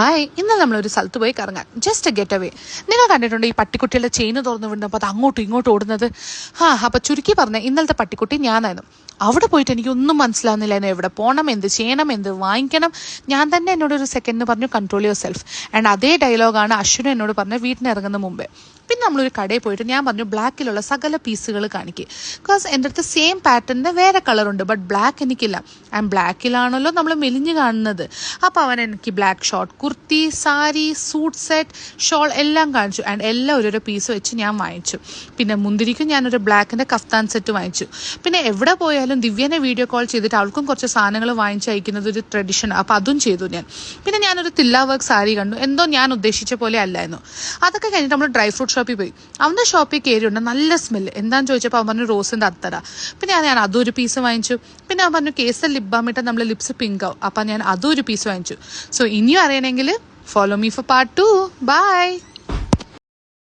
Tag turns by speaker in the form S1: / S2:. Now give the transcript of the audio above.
S1: Hi, ഇന്നലെ നമ്മളൊരു സ്ഥലത്ത് പോയി കറങ്ങാൻ, ജസ്റ്റ് ഗെറ്റ് അവേ. നിങ്ങൾ കണ്ടിട്ടുണ്ട് ഈ പട്ടിക്കുട്ടികളുടെ ചെയിൻ തുറന്നു വിടുന്നപ്പോൾ അത് അങ്ങോട്ടും ഇങ്ങോട്ടും ഓടുന്നത്? അപ്പോൾ ചുരുക്കി പറഞ്ഞ ഇന്നലത്തെ പട്ടിക്കുട്ടി ഞാനായിരുന്നു. അവിടെ പോയിട്ട് എനിക്കൊന്നും മനസ്സിലാവുന്നില്ലായിരുന്നു. എവിടെ പോകണം, എന്ത് ചെയ്യണം, എന്ത് വാങ്ങിക്കണം. ഞാൻ തന്നെ എന്നോടൊരു സെക്കൻഡിന് പറഞ്ഞു കൺട്രോൾ യുവർ സെൽഫ്. ആൻഡ് അതേ ഡയലോഗാണ് അശ്വിനും എന്നോട് പറഞ്ഞത് വീട്ടിന് ഇറങ്ങുന്ന മുമ്പേ. പിന്നെ നമ്മളൊരു കടയിൽ പോയിട്ട് ഞാൻ പറഞ്ഞു ബ്ലാക്കിലുള്ള സകല പീസുകൾ കാണിക്കുക. ബിക്കോസ് എൻ്റെ അടുത്ത് സെയിം പാറ്റേണിൻ്റെ വേറെ കളറുണ്ട്, ബട്ട് ബ്ലാക്ക് എനിക്കില്ല. ആൻഡ് ബ്ലാക്കിലാണല്ലോ നമ്മൾ മെലിഞ്ഞ് കാണുന്നത്. അപ്പോൾ അവൻ എനിക്ക് black short kurti, sari, suit set, shawl എല്ലാം കാണിച്ചു. ആൻഡ് എല്ലാം ഓരോരോ പീസ് വെച്ച് ഞാൻ വാങ്ങിച്ചു. പിന്നെ മുന്തിരിക്കും ഞാനൊരു ബ്ലാക്കിൻ്റെ കഫ്താൻ സെറ്റ് വാങ്ങിച്ചു. പിന്നെ എവിടെ പോയാലും ദിവ്യനെ വീഡിയോ കോൾ ചെയ്തിട്ട് അവൾക്കും കുറച്ച് സാധനങ്ങൾ വാങ്ങിച്ച് അയക്കുന്നത് ഒരു ട്രഡീഷൻ. അപ്പോൾ അതും ചെയ്തു ഞാൻ. പിന്നെ ഞാനൊരു തില്ല വർക്ക് സാരി കണ്ടു. എന്തോ ഞാൻ ഉദ്ദേശിച്ച പോലെ അല്ലായിരുന്നു. അതൊക്കെ കഴിഞ്ഞിട്ട് നമ്മൾ ഡ്രൈ ഫ്രൂട്ട് ഷോപ്പിൽ പോയി. അവൻ്റെ ഷോപ്പിൽ കയറിയുണ്ട്, നല്ല സ്മെല്ല്. എന്താണെന്ന് ചോദിച്ചപ്പോൾ അവൻ പറഞ്ഞു റോസിൻ്റെ അത്തറ. പിന്നെ ഞാൻ അതൊരു പീസ് വാങ്ങിച്ചു. പിന്നെ അവൻ പറഞ്ഞു കേസൽ ലിപ് ബാം ഇട്ടാൽ നമ്മൾ ലിപ്സ് പിങ്ക് ആവും. അപ്പം ഞാൻ അതും ഒരു പീസ് വാങ്ങിച്ചു. സോ ഇനിയും അറിയണമെങ്കിൽ follow me for part 2. By.